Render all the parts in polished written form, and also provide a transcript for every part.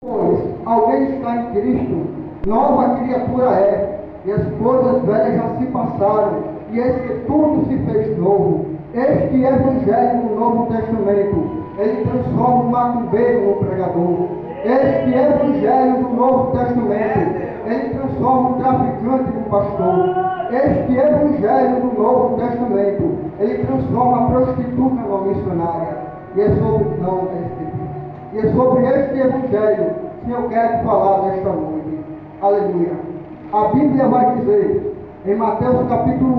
Pois alguém está em Cristo, nova criatura é, e as coisas velhas já se passaram, e eis que tudo se fez novo. Este Evangelho do Novo Testamento, ele transforma o macumbeiro no pregador. Este Evangelho do Novo Testamento, ele transforma o traficante no pastor. Este Evangelho do Novo Testamento, ele transforma a prostituta numa missionária. E é sobre este Evangelho que eu quero falar nesta noite. Aleluia. A Bíblia vai dizer, em Mateus capítulo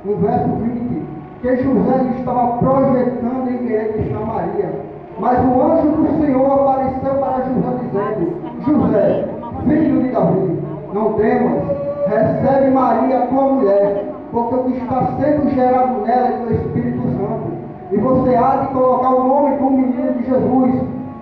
1, no verso 20, que José estava projetando em querer deixar Maria. Mas o anjo do Senhor apareceu para José dizendo: José, filho de Davi, não temas, recebe Maria tua mulher, porque o que está sendo gerado nela é do Espírito Santo. E você há de colocar o nome do menino de Jesus,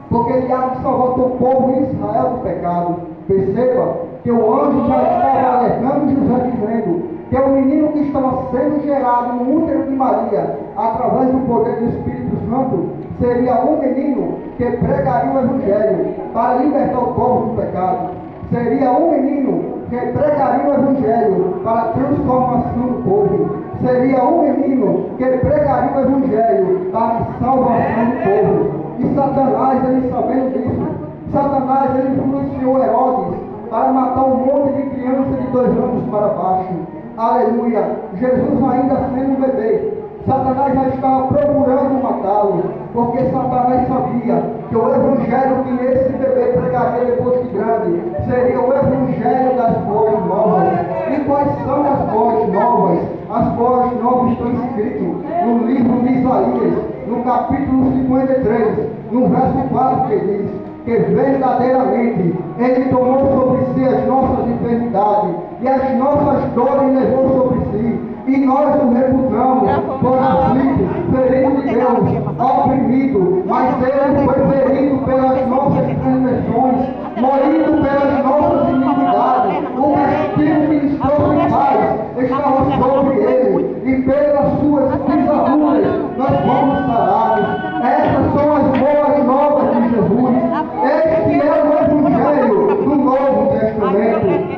porque ele há de salvar o teu povo em Israel do pecado. Perceba que o anjo já estava alertando José, dizendo que o menino que estava sendo gerado no útero de Maria, através do poder do Espírito Santo, seria um menino que pregaria o Evangelho para libertar o povo do pecado. Seria um menino que pregaria o Evangelho para a transformação do povo. Seria um menino que pregaria o Evangelho para a salvação do povo. E Satanás, ele sabendo disso, Satanás, ele influenciou Herodes para matar um monte de crianças de 2 anos para baixo. Aleluia. Jesus ainda sendo um bebê, Satanás já estava procurando matá-lo, porque Satanás sabia que o Evangelho que esse bebê pregaria depois de grande seria o Evangelho das boas novas. E quais são as boas novas? As boas novas estão escritas no livro de Isaías, no capítulo 53, no verso 4, que diz que verdadeiramente Ele tomou sobre si as nossas enfermidades e as nossas dores levou sobre si, e nós o reputamos por aflito, ferido de Deus, oprimido, mas Ele foi ferido pelas nossas transgressões, morido pelas nossas iniquidades. O castigo que nos trouxe paz estava sobre Ele, e pelas suas pisaduras nós fomos sarados. Essas são as boas novas de Jesus. Este é o Evangelho do Novo Testamento.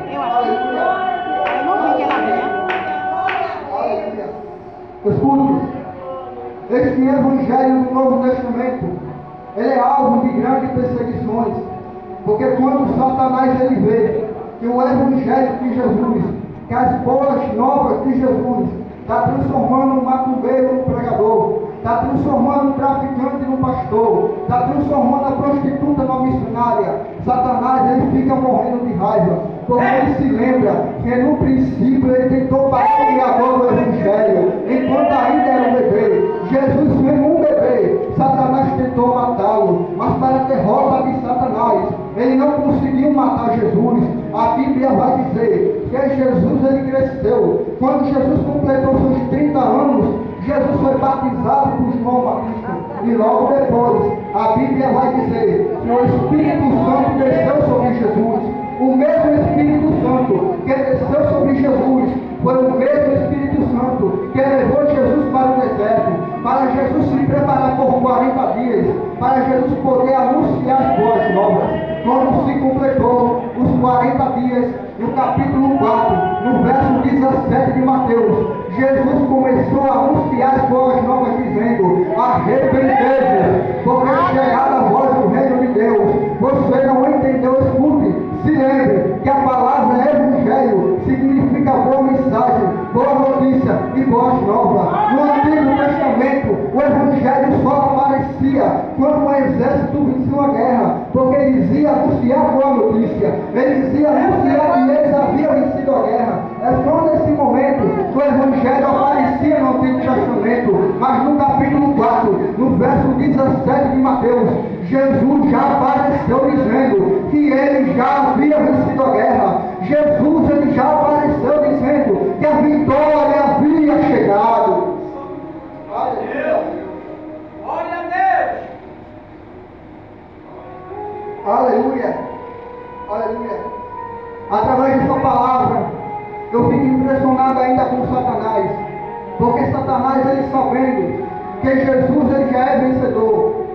Escute, este Evangelho do Novo Testamento, ele é alvo de grandes perseguições, porque quando Satanás ele vê que o Evangelho de Jesus, que as boas novas de Jesus, está transformando um macumbeiro no pregador, está transformando um traficante no pastor, está transformando a prostituta na missionária, Satanás ele fica morrendo de raiva, porque ele se lembra que no princípio ele tentou parar o criador do Evangelho, enquanto ainda era um bebê. Jesus sendo um bebê, Satanás tentou matá-lo, mas para a derrota de Satanás, ele não conseguiu matar Jesus. A Bíblia vai dizer que Jesus ele cresceu. Quando Jesus completou seus 30 anos, Jesus foi batizado por João Batista. E logo depois, a Bíblia vai dizer que o Espírito Santo desceu sobre Jesus. O mesmo Espírito Santo que desceu sobre Jesus foi o mesmo Espírito Santo que levou Jesus para o deserto, para Jesus se preparar por 40 dias, para Jesus poder anunciar as boas novas. Quando se completou os 40 dias, no capítulo 4, no verso 17 de Mateus, Jesus começou a anunciar as boas novas, dizendo: arrependei-vos, porque é chegada a voz do reino de Deus. Você não entendeu? Escute. Se lembre que a palavra Evangelho significa boa mensagem, boa notícia e boas novas. No Antigo Testamento, o Evangelho só aparecia quando o exército venceu a guerra, porque ele dizia anunciar boa notícia, ele dizia anunciar que eles haviam vencido a guerra. É só nesse momento que o Evangelho aparecia no Antigo Testamento, mas no capítulo 4, no verso 17 de Mateus, Jesus já apareceu dizendo que ele já havia vencido a guerra. Jesus ele já apareceu dizendo que a vitória havia chegado. Aleluia. Glória a Deus. Aleluia. Aleluia. Através de sua palavra, eu fico impressionado ainda com Satanás, porque Satanás ele sabendo que Jesus ele já é vencedor,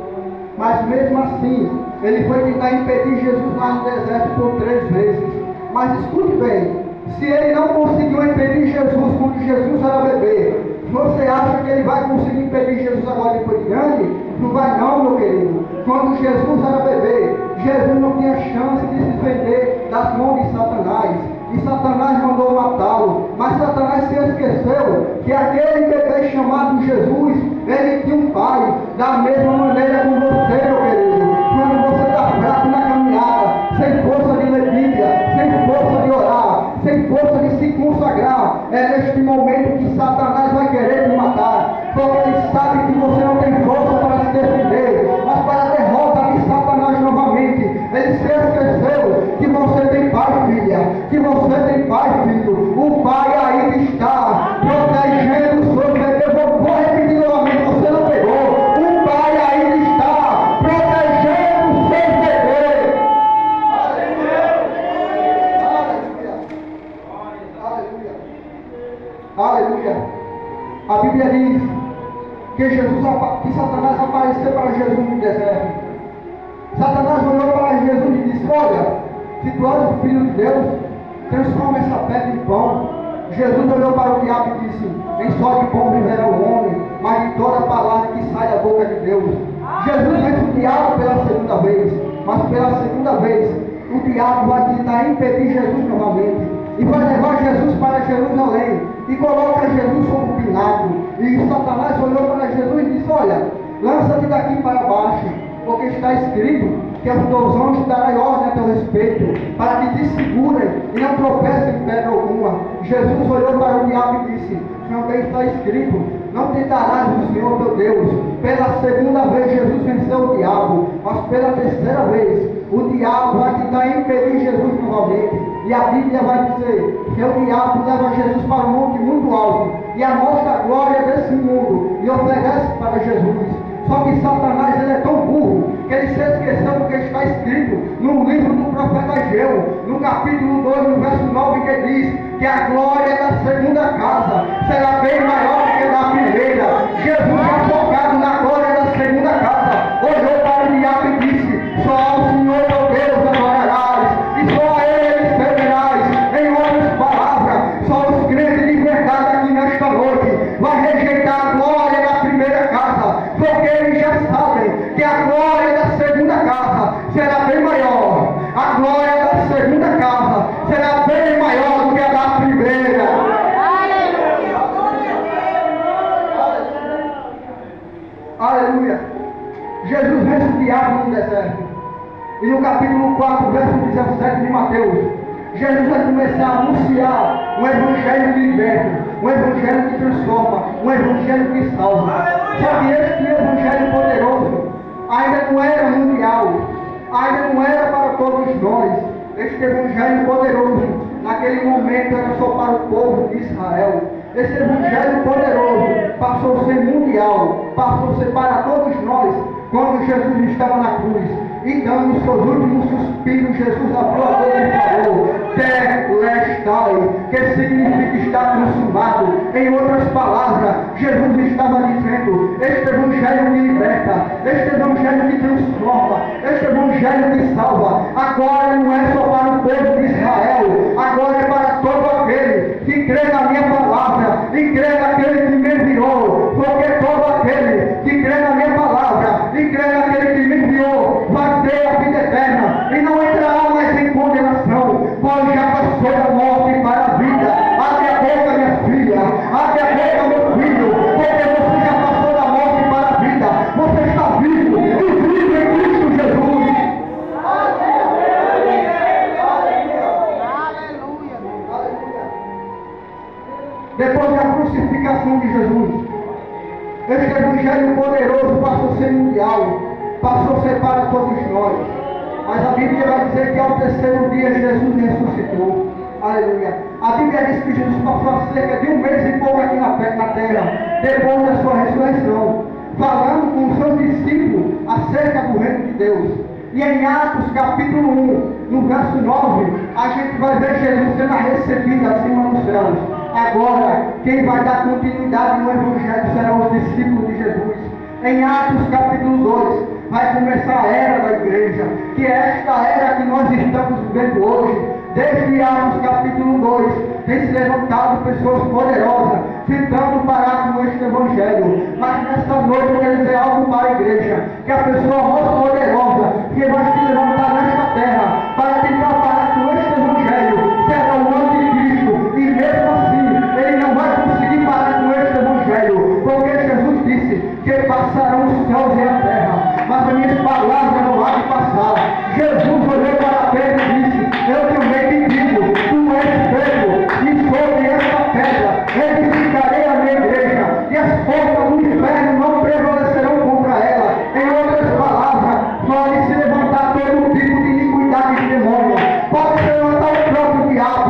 mas mesmo assim ele foi tentar impedir Jesus lá no deserto por 3 vezes. Mas escute bem, se ele não conseguiu impedir Jesus quando Jesus era bebê, você acha que ele vai conseguir impedir Jesus agora depois de grande? Não vai não, meu querido. Quando Jesus era bebê, Jesus não tinha chance de se defender das mãos de Satanás. E Satanás mandou matá-lo. Mas Satanás se esqueceu que aquele bebê chamado Jesus, ele tinha um pai. Da mesma maneira com você, meu querido. Quando você está fraco na caminhada, sem força de ler Bíblia, sem força de orar, sem força de se consagrar, é neste momento que Satanás vai querer te matar. Porque ele sabe que você não tem força para se defender, mas para a derrota de Satanás novamente. Ele se esqueceu que você tem pai, filha, que você tem pai, filho. O pai ainda está protegendo o seu bebê. Vou repetir novamente, você não pegou. O pai ainda está protegendo o seu bebê. Aleluia. Aleluia. A Bíblia diz que Satanás apareceu para Jesus no deserto. Satanás olhou para Jesus e disse: olha, se tu és o Filho de Deus, transforma essa pedra em pão. Jesus olhou para o diabo e disse: nem só de pão viverá o homem, mas de toda palavra que sai da boca de Deus. Jesus vence o diabo pela segunda vez, mas pela segunda vez o diabo vai tentar impedir Jesus novamente e vai levar Jesus para Jerusalém e coloca Jesus sobre o pináculo. E Satanás olhou para Jesus e disse: olha, lança-te daqui para baixo, porque está escrito que aos teus anjos darás ordem a teu respeito, para que te segurem e não tropecem em pedra alguma. Jesus olhou para o diabo e disse: também está escrito, não tentarás o Senhor teu Deus. Pela segunda vez Jesus venceu o diabo, mas pela terceira vez o diabo vai tentar impedir Jesus novamente. E a Bíblia vai dizer que o diabo leva Jesus para um monte muito alto e amostra a glória desse mundo e oferece para Jesus. Só que Satanás ele é tão burro que ele se esqueceu do que está escrito no livro do profeta Ageu, no capítulo 2, no verso 9, que diz que a glória da segunda casa será bem maior do que a da primeira. Jesus, já focado na glória da segunda casa, olhou para o diabo e disse: só ao Senhor teu Deus adorarás, e só a Ele servirás. Em outras palavras, só os crentes de verdade aqui nesta noite vai rejeitar a glória da primeira casa, porque eles já sabem que a glória da segunda casa será bem maior. A glória da segunda casa será bem maior do que a da primeira. Aleluia. Jesus vence o diabo no deserto. E no capítulo 4, verso 17 de Mateus, Jesus vai começar a anunciar um evangelho que liberta, um evangelho que transforma, um evangelho que salva. Só que este evangelho poderoso ainda não era mundial, ainda não era para todos nós. Este evangelho poderoso, naquele momento, era só para o povo de Israel. Esse evangelho poderoso passou a ser mundial, passou a ser para todos nós, quando Jesus estava na cruz. E dando os seus últimos suspiros, Jesus abriu a boca e falou: Tetelestai, que significa estar consumado. Em outras palavras, Jesus estava dizendo: este evangelho que liberta, este evangelho que transforma, este evangelho que salva, agora não é só para o povo de Israel, agora é para todo aquele que crê na minha palavra e crê naquele que me enviou. Porque todo aquele que crê na minha palavra e crê naquele que me enviou vai ter a vida eterna e não entrará mais em condenação, pois já passou da morte para a vida. Abre a boca, minha filha, abre a boca, meu filho, porque você já passou da morte para a vida. Você está vivo e vive em Cristo Jesus. Depois da crucificação de Jesus, este evangelho poderoso passou a ser mundial, passou a ser para todos nós. Mas a Bíblia vai dizer que ao terceiro dia Jesus ressuscitou. Aleluia. A Bíblia diz que Jesus passou cerca de 1 mês e pouco aqui na terra, depois da sua ressurreição, falando com os seus discípulos acerca do reino de Deus. E em Atos capítulo 1, no verso 9, a gente vai ver Jesus sendo recebido acima dos céus. Agora, quem vai dar continuidade no Evangelho serão os discípulos de Jesus. Em Atos capítulo 2, vai começar a era da igreja, que é esta era que nós estamos vivendo hoje. Desde Atos capítulo 2, tem se levantado pessoas poderosas, tentando parar com este evangelho. Mas nesta noite eu quero dizer algo para a igreja, que a pessoa mais poderosa, que nós